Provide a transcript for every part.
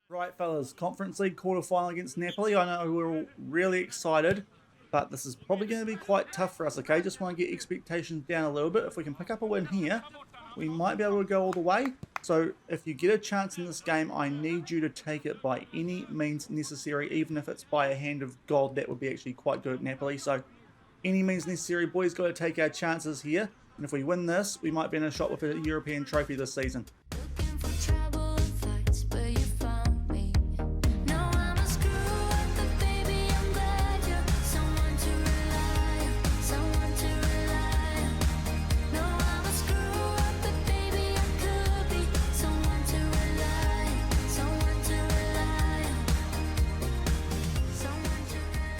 Right, fellas, Conference League quarterfinal against Napoli. I know we're all really excited, but this is probably going to be quite tough for us, okay? Just want to get expectations down a little bit. If we can pick up a win here, we might be able to go all the way. So if you get a chance in this game, I need you to take it by any means necessary, even if it's by a hand of God. That would be actually quite good at Napoli. So any means necessary, boys, got to take our chances here. And if we win this, we might be in a shot with a European trophy this season.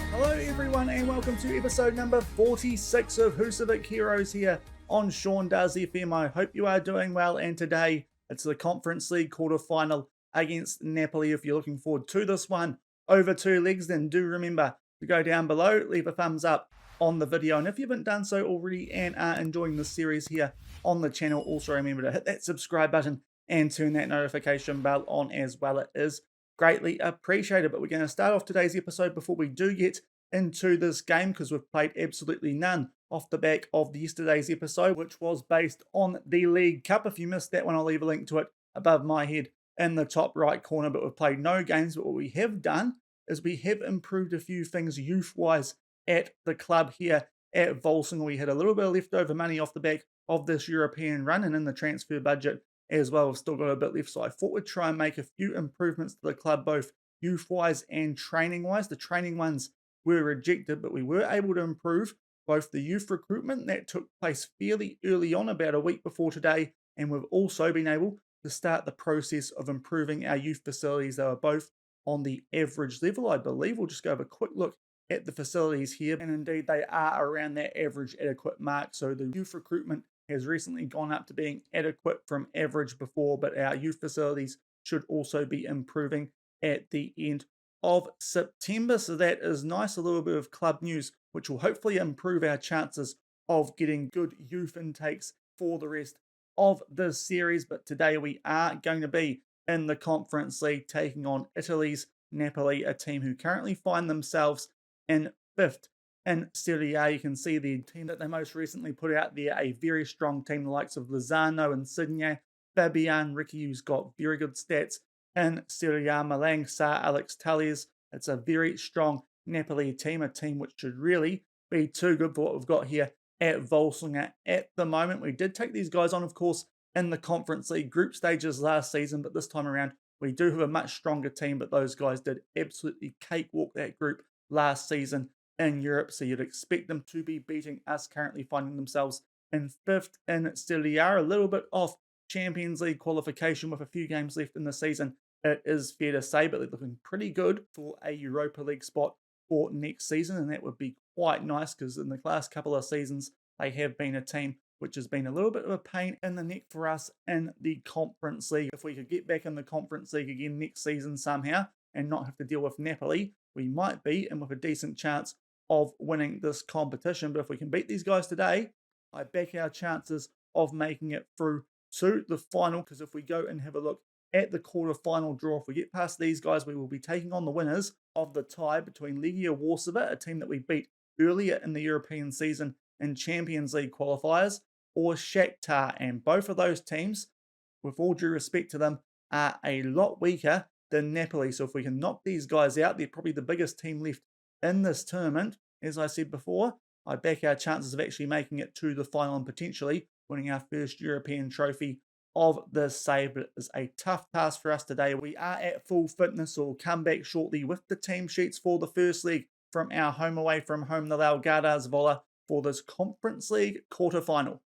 Hello everyone and welcome to episode number 46 of Husavik Heroes here on Shaun Does FM. I hope you are doing well, and today it's the Conference League quarterfinal against Napoli. If you're looking forward to this one over two legs, then do remember to go down below, leave a thumbs up on the video, and if you haven't done so already and are enjoying this series here on the channel, also remember to hit that subscribe button and turn that notification bell on as well. It is greatly appreciated. But we're going to start off today's episode before we do get into this game, because we've played absolutely none off the back of yesterday's episode, which was based on the League Cup. If you missed that one, I'll leave a link to it above my head in the top right corner. But we've played no games. But what we have done is we have improved a few things youth-wise at the club here at Volsungur. We had a little bit of leftover money off the back of this European run, and in the transfer budget as well, we've still got a bit left. So I thought we'd try and make a few improvements to the club, both youth-wise and training-wise. The training ones were rejected, but we were able to improve both the youth recruitment that took place fairly early on, about a week before today, and we've also been able to start the process of improving our youth facilities. They were both on the average level, I believe. We'll just go have a quick look at the facilities here, and indeed they are around that average adequate mark. So the youth recruitment has recently gone up to being adequate from average before, but our youth facilities should also be improving at the end of September. So that is nice, a little bit of club news, which will hopefully improve our chances of getting good youth intakes for the rest of this series. But today we are going to be in the Conference League taking on Italy's Napoli, a team who currently find themselves in fifth in Serie A. You can see the team that they most recently put out there, a very strong team, the likes of Lozano and Insigne, Fabian Ricci, who's got very good stats in Serie A, Malang Sarr, Alex Telles. It's a very strong Napoli team, a team which should really be too good for what we've got here at Volsungur at the moment. We did take these guys on, of course, in the Conference League group stages last season, but this time around we do have a much stronger team. But those guys did absolutely cakewalk that group last season in Europe, so you'd expect them to be beating us, currently finding themselves in fifth in Serie A, a little bit off Champions League qualification with a few games left in the season, it is fair to say, but they're looking pretty good for a Europa League spot for next season, and that would be quite nice, because in the last couple of seasons they have been a team which has been a little bit of a pain in the neck for us in the Conference League. If we could get back in the Conference League again next season somehow and not have to deal with Napoli, we might be in with a decent chance of winning this competition. But if we can beat these guys today, I back our chances of making it through to the final, because if we go and have a look at the quarter-final draw, if we get past these guys, we will be taking on the winners of the tie between Legia Warszawa, a team that we beat earlier in the European season in Champions League qualifiers, or Shakhtar. And both of those teams, with all due respect to them, are a lot weaker than Napoli. So if we can knock these guys out, they're probably the biggest team left in this tournament. As I said before, I back our chances of actually making it to the final and potentially winning our first European trophy of the save. But it is a tough task for us today. We are at full fitness, so we'll come back shortly with the team sheets for the first leg from our home away from home, the Laugardars Vola, for this Conference League quarterfinal.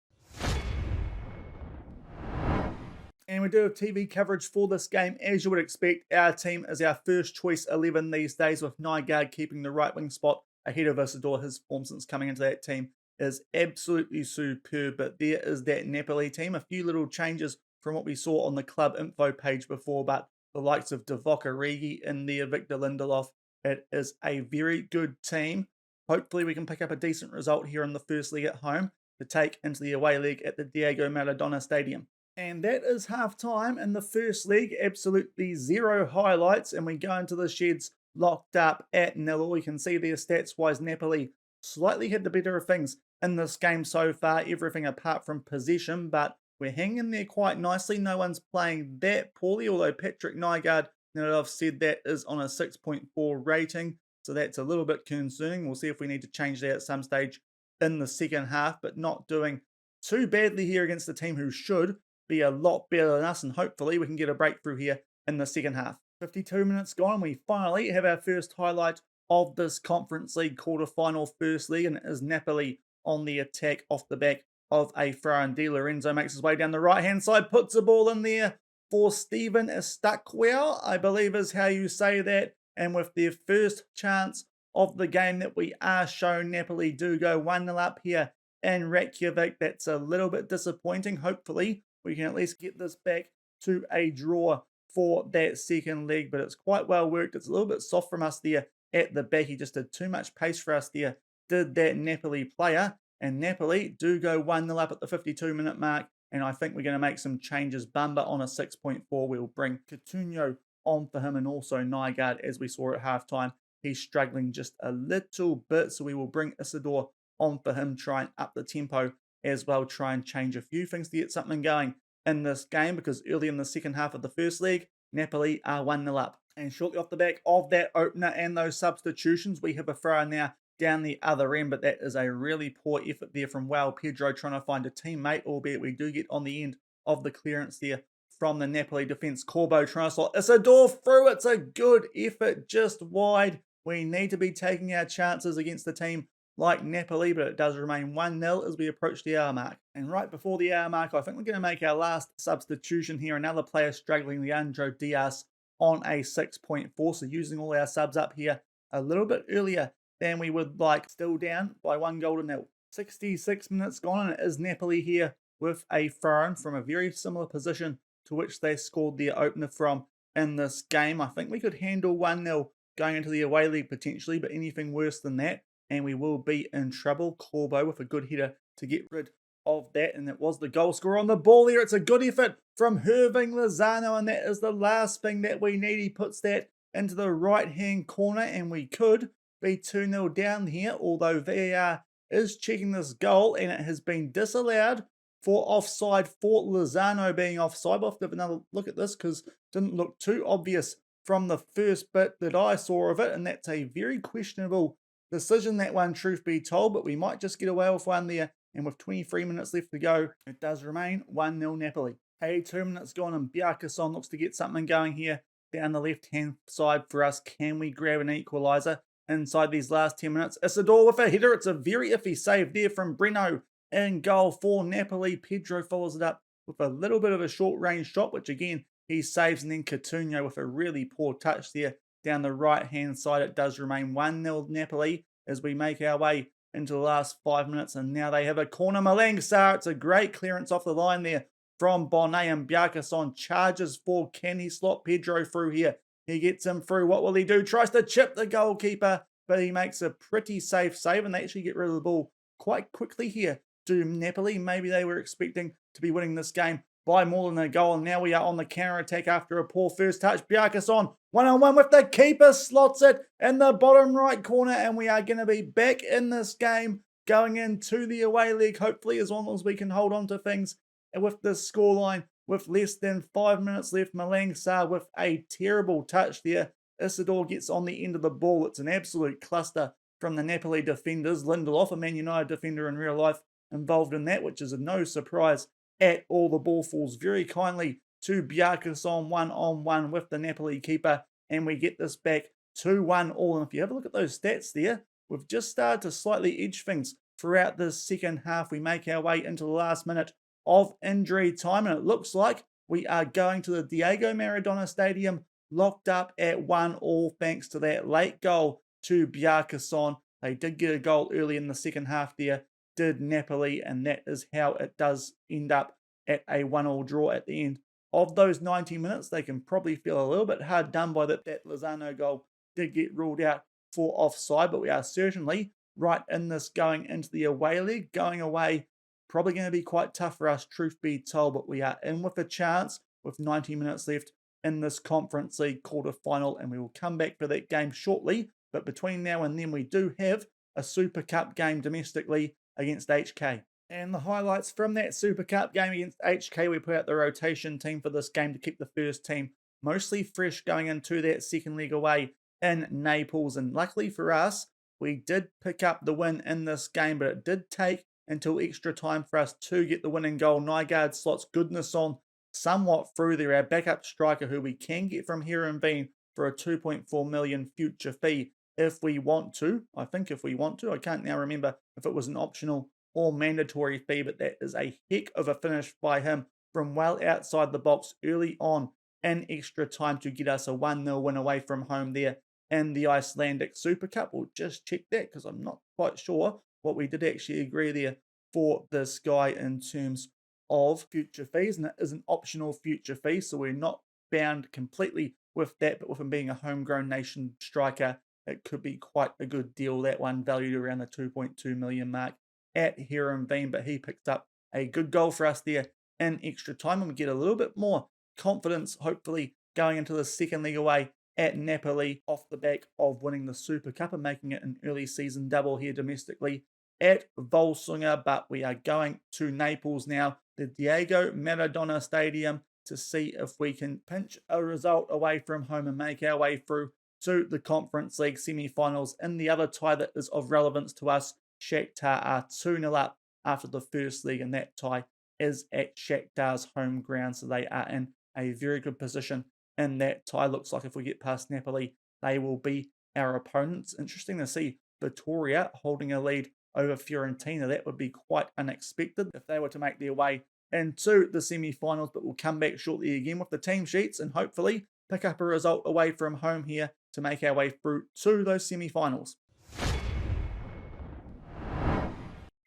And we do have TV coverage for this game. As you would expect, our team is our first choice 11 these days, with Nygaard keeping the right wing spot ahead of Isidore. His form since coming into that team is absolutely superb. But there is that Napoli team. A few little changes from what we saw on the club info page before, but the likes of Divock Origi in there, Victor Lindelof. It is a very good team. Hopefully we can pick up a decent result here in the first leg at home to take into the away leg at the Diego Maradona Stadium. And that is half time in the first leg. Absolutely zero highlights. And we go into the sheds locked up at 0. We can see there stats wise, Napoli slightly had the better of things in this game so far. Everything apart from possession, but we're hanging there quite nicely. No one's playing that poorly, although Patrick Nygaard, now that I've said that, is on a 6.4 rating. So that's a little bit concerning. We'll see if we need to change that at some stage in the second half, but not doing too badly here against the team who should be a lot better than us, and hopefully we can get a breakthrough here in the second half. 52 minutes gone, we finally have our first highlight of this Conference League quarter-final first leg, and it is Napoli on the attack off the back of a throw. And Di Lorenzo makes his way down the right-hand side, puts the ball in there for Steven Estaquel, I believe is how you say that. And with their first chance of the game that we are shown, Napoli do go 1-0 up here in Reykjavik. That's a little bit disappointing. Hopefully, we can at least get this back to a draw for that second leg, but it's quite well worked. It's a little bit soft from us there at the back. He just did too much pace for us there, did that Napoli player. And Napoli do go 1-0 up at the 52-minute mark, and I think we're going to make some changes. Bamba on a 6.4. We'll bring Coutinho on for him, and also Nygaard, as we saw at halftime. He's struggling just a little bit, so we will bring Isidore on for him, try and up the tempo as well, try and change a few things to get something going in this game, because early in the second half of the first leg, Napoli are 1-0 up. And shortly off the back of that opener and those substitutions, we have a throw now down the other end, but that is a really poor effort there from Pedro trying to find a teammate, albeit we do get on the end of the clearance there from the Napoli defence. Corbo trying to slot Isidore through. It's a good effort, just wide. We need to be taking our chances against the team like Napoli, but it does remain 1-0 as we approach the hour mark. And right before the hour mark, I think we're going to make our last substitution here. Another player struggling, Leandro Diaz, on a 6.4. So using all our subs up here a little bit earlier than we would like. Still down by 1-0. 66 minutes gone, and it is Napoli here with a throw-in from a very similar position to which they scored their opener from in this game. I think we could handle 1-0 going into the away league potentially, but anything worse than that, and we will be in trouble. Corbo with a good header to get rid of that, and it was the goal scorer on the ball there. It's a good effort from Hirving Lozano, and that is the last thing that we need. He puts that into the right-hand corner, and we could be 2-0 down here, although VAR is checking this goal, and it has been disallowed for offside, for Lozano being offside. We'll have to have another look at this because it didn't look too obvious from the first bit that I saw of it, and that's a very questionable decision, that one, truth be told, but we might just get away with one there. And with 23 minutes left to go, it does remain 1-0 Napoli. 2 minutes gone, and Bjarkason looks to get something going here down the left-hand side for us. Can we grab an equaliser inside these last 10 minutes? Isidore with a header. It's a very iffy save there from Breno in goal for Napoli. Pedro follows it up with a little bit of a short-range shot, which again, he saves, and then Coutinho with a really poor touch there down the right-hand side. It does remain 1-0 Napoli as we make our way into the last 5 minutes, and now they have a corner. Malang Sarr, it's a great clearance off the line there from Bonnet, and Bjarkason charges for. Can he slot Pedro through here? He gets him through. What will he do? Tries to chip the goalkeeper, but he makes a pretty safe save, and they actually get rid of the ball quite quickly here to Napoli. Maybe they were expecting to be winning this game by more than a goal, and now we are on the counter-attack after a poor first touch. Bjarkason, one-on-one with the keeper, slots it in the bottom right corner, and we are going to be back in this game going into the away leg, hopefully, as long as we can hold on to things with this scoreline with less than 5 minutes left. Malang Sarr with a terrible touch there. Isidore gets on the end of the ball. It's an absolute cluster from the Napoli defenders. Lindelof, a Man United defender in real life, involved in that, which is no surprise at all. The ball falls very kindly to Bjarkason one-on-one with the Napoli keeper, and we get this back 2-1 all. And if you have a look at those stats there, we've just started to slightly edge things throughout this second half. We make our way into the last minute of injury time, and it looks like we are going to the Diego Maradona Stadium locked up at 1-1 thanks to that late goal to Bjarkason. They did get a goal early in the second half there, did Napoli, and that is how it does end up at a 1-1 draw at the end of those 90 minutes. They can probably feel a little bit hard done by that Lozano goal did get ruled out for offside, but we are certainly right in this going into the away leg, going away Probably going to be quite tough for us, truth be told, but we are in with a chance with 90 minutes left in this Conference League quarter-final, and we will come back for that game shortly. But between now and then, we do have a Super Cup game domestically against HK. And the highlights from that Super Cup game against HK, we put out the rotation team for this game to keep the first team mostly fresh going into that second leg away in Naples. And luckily for us, we did pick up the win in this game, but it did take until extra time for us to get the winning goal. Nygaard slots goodness on somewhat through there. Our backup striker, who we can get from Heerenveen for a 2.4 million future fee if we want to. I think if we want to. I can't now remember if it was an optional or mandatory fee, but that is a heck of a finish by him from well outside the box early on in extra time to get us a 1-0 win away from home there in the Icelandic Super Cup. We'll just check that because I'm not quite sure what we did actually agree there for this guy in terms of future fees, and it is an optional future fee, so we're not bound completely with that, but with him being a homegrown nation striker, it could be quite a good deal. That one valued around the 2.2 million mark at Heerenveen, but he picked up a good goal for us there in extra time, and we get a little bit more confidence, hopefully, going into the second leg away at Napoli off the back of winning the Super Cup and making it an early season double here domestically at Volsungur. But we are going to Naples now, the Diego Maradona Stadium, to see if we can pinch a result away from home and make our way through to the Conference League semi-finals. In the other tie that is of relevance to us, Shakhtar are 2-0 up after the first leg, and that tie is at Shakhtar's home ground, so they are in a very good position in that tie. Looks like if we get past Napoli, they will be our opponents. Interesting to see Vittoria holding a lead over Fiorentina. That would be quite unexpected if they were to make their way into the semi-finals, but we'll come back shortly again with the team sheets and hopefully pick up a result away from home here to make our way through to those semi-finals.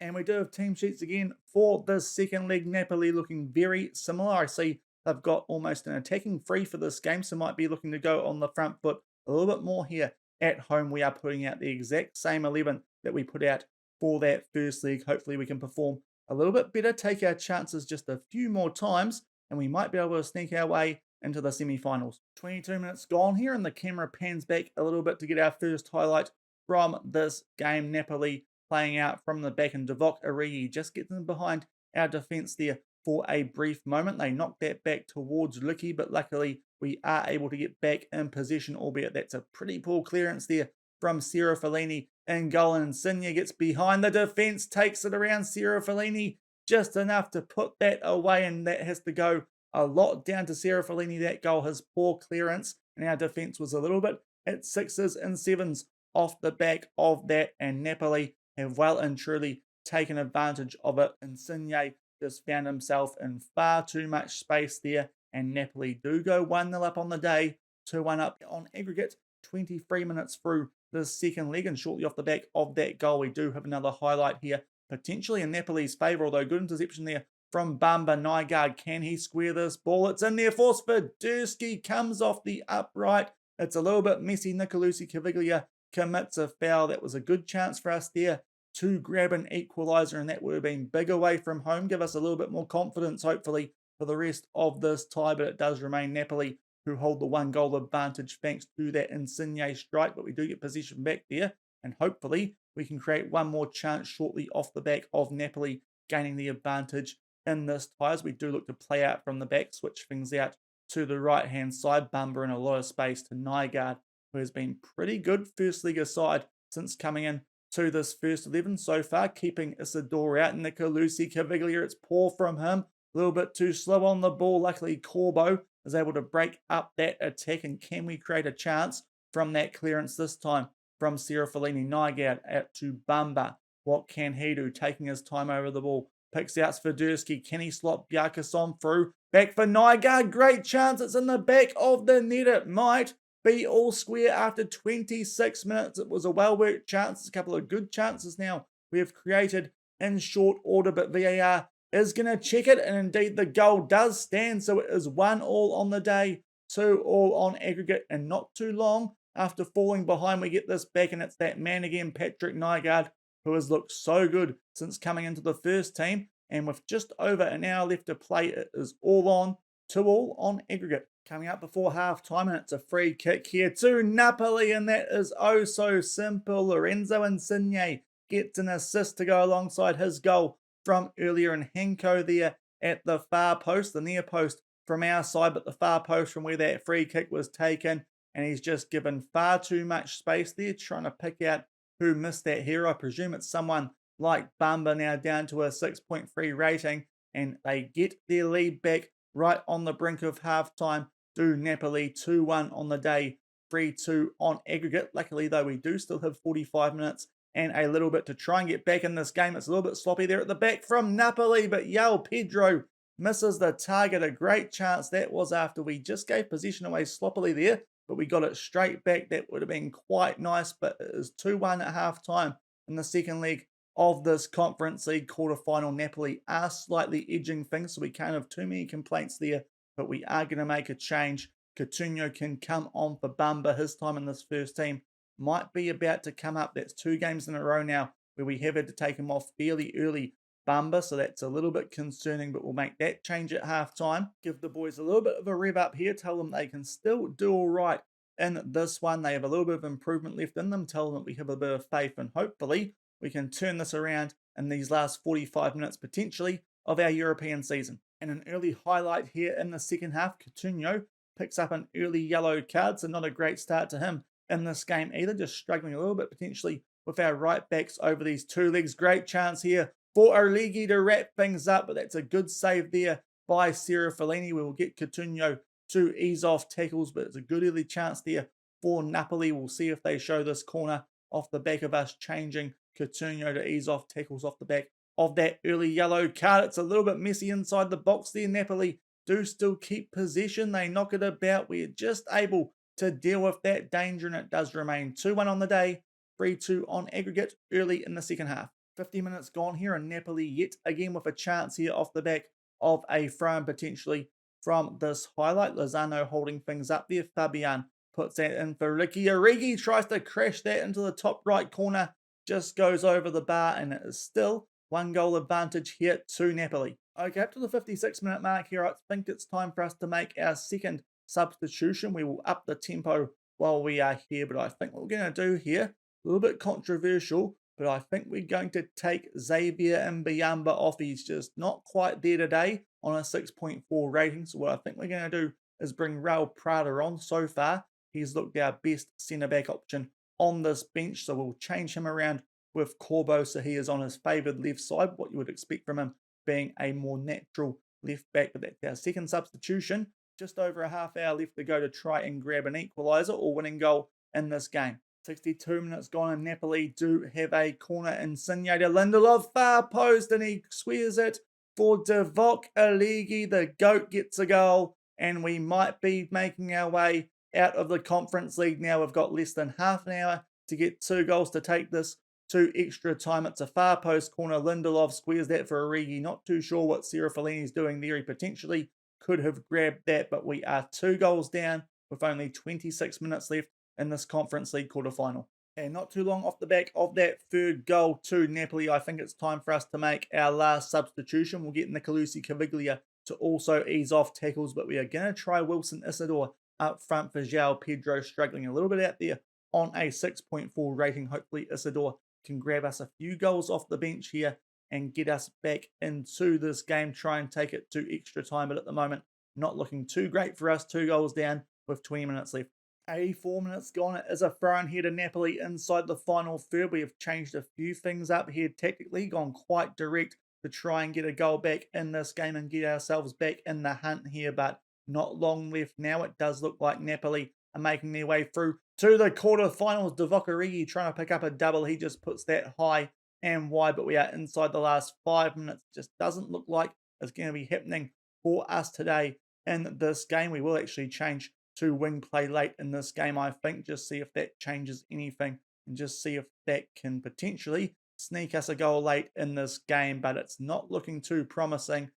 And we do have team sheets again for the second leg. Napoli looking very similar. I see they've got almost an attacking free for this game, so might be looking to go on the front foot a little bit more here at home. We are putting out the exact same 11 that we put out for that first leg. Hopefully we can perform a little bit better, take our chances just a few more times, and we might be able to sneak our way into the semi-finals. 22 minutes gone here, and the camera pans back a little bit to get our first highlight from this game. Napoli playing out from the back, and Divock Origi just gets in behind our defence there for a brief moment. They knocked that back towards Licky, but luckily we are able to get back in possession, albeit that's a pretty poor clearance there from Fellini in goal, and Insigne gets behind the defence, takes it around Fellini just enough to put that away, and that has to go a lot down to Fellini. That goal, his poor clearance, and our defence was a little bit at 6s and 7s off the back of that, and Napoli have well and truly taken advantage of it. Insigne just found himself in far too much space there, and Napoli do go 1-0 up on the day, 2-1 up on aggregate, 23 minutes through the second leg, and shortly off the back of that goal, we do have another highlight here, potentially in Napoli's favour, although good interception there from Bamba. Nygaard, can he square this ball? It's in there for Swiderski, comes off the upright. It's a little bit messy. Nicolucci Caviglia commits a foul. That was a good chance for us there to grab an equaliser, and that would have been big away from home. Give us a little bit more confidence, hopefully, for the rest of this tie, but it does remain Napoli who hold the 1-goal advantage thanks to that Insigne strike, but we do get possession back there, and hopefully we can create one more chance shortly off the back of Napoli gaining the advantage in this tie, as we do look to play out from the back, switch things out to the right-hand side. Bamba in a lot of space to Nygaard, who has been pretty good first league aside since coming in to this first 11 so far, keeping Isidore out. Nicolucci Caviglia, it's poor from him, a little bit too slow on the ball. Luckily, Corbo is able to break up that attack, and can we create a chance from that clearance this time from Fellini? Nygaard out to Bamba. What can he do? Taking his time over the ball. Picks out Swiderski. Can he slot Bjarkason through? Back for Nygaard. Great chance. It's in the back of the net. It might be all square after 26 minutes. It was a well-worked chance. A couple of good chances now we have created in short order, but VAR is going to check it, and indeed the goal does stand, so it is 1-1 on the day, 2-2 on aggregate, and not too long after falling behind we get this back, and it's that man again, Patrick Nygaard, who has looked so good since coming into the first team. And with just over an hour left to play, it is all on, 2-2 on aggregate. Coming up before half time, and it's a free kick here to Napoli, and that is oh so simple. Lorenzo Insigne gets an assist to go alongside his goal from earlier, and Henko there at the far post, the near post from our side, but the far post from where that free kick was taken, and he's just given far too much space there, trying to pick out who missed that here. I presume it's someone like Bamba, now down to a 6.3 rating, and they get their lead back right on the brink of halftime. Do Napoli 2-1 on the day, 3-2 on aggregate. Luckily, though, we do still have 45 minutes and a little bit to try and get back in this game. It's a little bit sloppy there at the back from Napoli, but Pedro misses the target. A great chance that was after we just gave possession away sloppily there, but we got it straight back. That would have been quite nice, but it is 2-1 at halftime in the second leg of this Conference League quarterfinal. Napoli are slightly edging things, so we can't have too many complaints there, but we are going to make a change. Coutinho can come on for Bamba. His time in this first team might be about to come up. That's 2 games in a row now where we have had to take him off fairly early, Bamba, so that's a little bit concerning, but we'll make that change at halftime. Give the boys a little bit of a rev up here, tell them they can still do all right in this one. They have a little bit of improvement left in them, tell them that we have a bit of faith, and hopefully we can turn this around in these last 45 minutes potentially of our European season. And an early highlight here in the second half, Coutinho picks up an early yellow card, so not a great start to him in this game either, just struggling a little bit potentially with our right backs over these 2 legs. Great chance here for Origi to wrap things up, but that's a good save there by Fellini. We will get Coutinho to ease off tackles, but it's a good early chance there for Napoli. We'll see if they show this corner off the back of us changing Coutinho to ease off tackles off the back of that early yellow card. It's a little bit messy inside the box there. Napoli do still keep possession. They knock it about. We're just able to deal with that danger, and it does remain 2-1 on the day, 3-2 on aggregate early in the second half. 50 minutes gone here, and Napoli yet again with a chance here off the back of a throw-in potentially from this highlight. Lozano holding things up there. Fabian puts that in for Ricky. Origi tries to crash that into the top right corner, just goes over the bar, and it is still 1 goal advantage here to Napoli. Okay, up to the 56-minute mark here, I think it's time for us to make our second substitution. We will up the tempo while we are here, but I think what we're going to do here, a little bit controversial, but I think we're going to take Xavier Mbiyamba off. He's just not quite there today on a 6.4 rating. So what I think we're going to do is bring Raul Prada on. So far, he's looked our best centre-back option on this bench. So we'll change him around with Corbo, so he is on his favoured left side, what you would expect from him being a more natural left back. But that's our second substitution. Just over a half hour left to go to try and grab an equaliser or winning goal in this game. 62 minutes gone, and Napoli do have a corner. Insigne to Lindelof, far post, and he squares it for Divock Origi. The GOAT gets a goal, and we might be making our way out of the Conference League now. We've got less than half an hour to get 2 goals to take this to extra time. It's a far post corner. Lindelof squares that for Origi. Not too sure what Fellini's doing there. He potentially could have grabbed that, but we are 2 goals down with only 26 minutes left in this Conference League quarterfinal. And not too long off the back of that third goal to Napoli, I think it's time for us to make our last substitution. We'll get Nicolosi Caviglia to also ease off tackles, but we are going to try Wilson Isidore up front for João Pedro, struggling a little bit out there on a 6.4 rating. Hopefully Isidore can grab us a few goals off the bench here and get us back into this game, try and take it to extra time, but at the moment, not looking too great for us. 2 goals down with 20 minutes left. 84 minutes gone. It is a throw-in here to Napoli inside the final third. We have changed a few things up here tactically, gone quite direct to try and get a goal back in this game and get ourselves back in the hunt here, but not long left now. It does look like Napoli are making their way through to the quarterfinals. Divock Origi trying to pick up a double. He just puts that high and wide, but we are inside the last 5 minutes. Just doesn't look like it's going to be happening for us today in this game. We will actually change to wing play late in this game, I think, just see if that changes anything and just see if that can potentially sneak us a goal late in this game, but it's not looking too promising.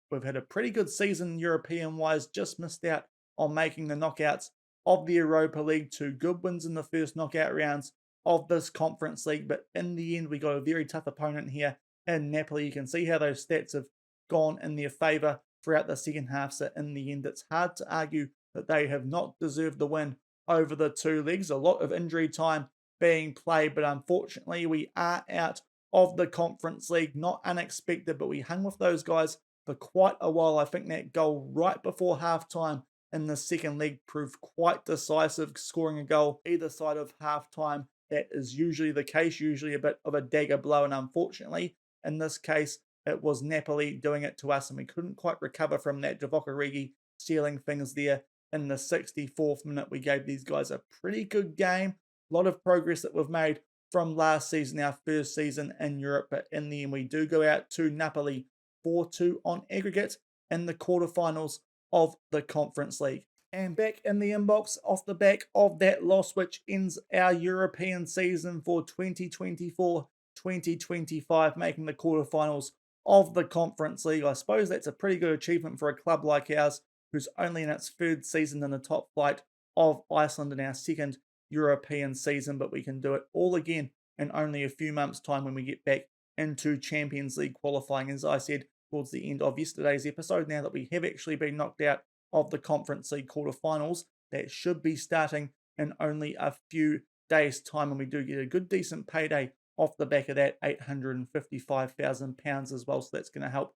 We've had a pretty good season European-wise, just missed out on making the knockouts of the Europa League. 2 good wins in the first knockout rounds of this Conference League, but in the end, we got a very tough opponent here in Napoli. You can see how those stats have gone in their favour throughout the second half. So in the end, it's hard to argue that they have not deserved the win over the two legs. A lot of injury time being played, but unfortunately we are out of the Conference League. Not unexpected, but we hung with those guys for quite a while. I think that goal right before halftime in the second leg proved quite decisive, scoring a goal either side of halftime. That is usually the case, usually a bit of a dagger blow, and unfortunately in this case it was Napoli doing it to us, and we couldn't quite recover from that. Divock Origi stealing things there in the 64th minute. We gave these guys a pretty good game. A lot of progress that we've made from last season, our first season in Europe, but in the end we do go out to Napoli 4-2 on aggregate in the quarterfinals of the Conference League. And back in the inbox off the back of that loss, which ends our European season for 2024-2025, making the quarterfinals of the Conference League. I suppose that's a pretty good achievement for a club like ours, who's only in its third season in the top flight of Iceland in our second European season, but we can do it all again in only a few months' time when we get back into Champions League qualifying, as I said towards the end of yesterday's episode. Now that we have actually been knocked out of the Conference League quarterfinals, that should be starting in only a few days' time, and we do get a good decent payday off the back of that, £855,000 as well, so that's going to help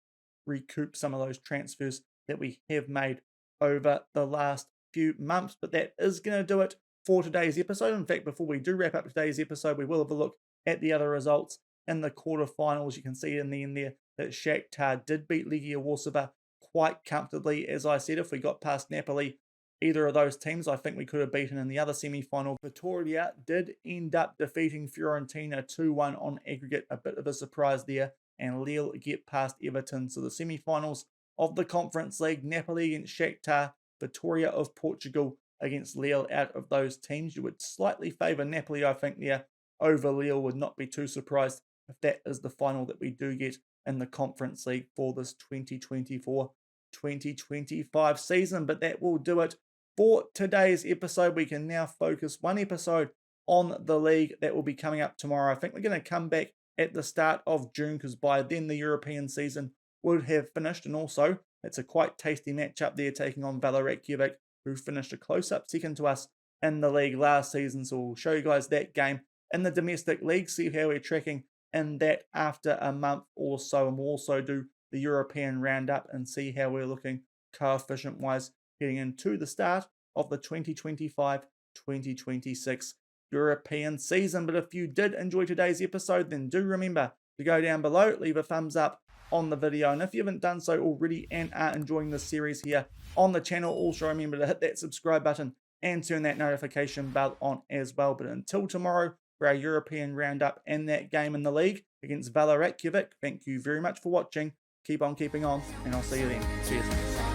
recoup some of those transfers that we have made over the last few months. But that is going to do it for today's episode. In fact, before we do wrap up today's episode, we will have a look at the other results in the quarterfinals. You can see in the end there that Shakhtar did beat Legia Warsaw quite comfortably. As I said, if we got past Napoli, either of those teams, I think we could have beaten in the other semi-final. Vitoria did end up defeating Fiorentina 2-1 on aggregate, a bit of a surprise there, and Lille get past Everton. So the semi-finals of the Conference League, Napoli against Shakhtar, Vitoria of Portugal against Lille. Out of those teams, you would slightly favour Napoli, I think, there over Lille. Would not be too surprised if that is the final that we do get in the Conference League for this 2024-2025 season. But that will do it for today's episode. We can now focus one episode on the league that will be coming up tomorrow. I think we're going to come back at the start of June, because by then the European season would have finished. And also, it's a quite tasty matchup there, taking on Reykjavik, who finished a close-up second to us in the league last season. So we'll show you guys that game in the domestic league, see how we're tracking in that after a month or so. And we'll also do the European roundup and see how we're looking coefficient-wise heading into the start of the 2025-2026 European season. But if you did enjoy today's episode, then do remember to go down below, leave a thumbs up on the video. And if you haven't done so already and are enjoying this series here on the channel, also remember to hit that subscribe button and turn that notification bell on as well. But until tomorrow for our European roundup and that game in the league against Reykjavik, thank you very much for watching. Keep on keeping on, and I'll see you then. Cheers.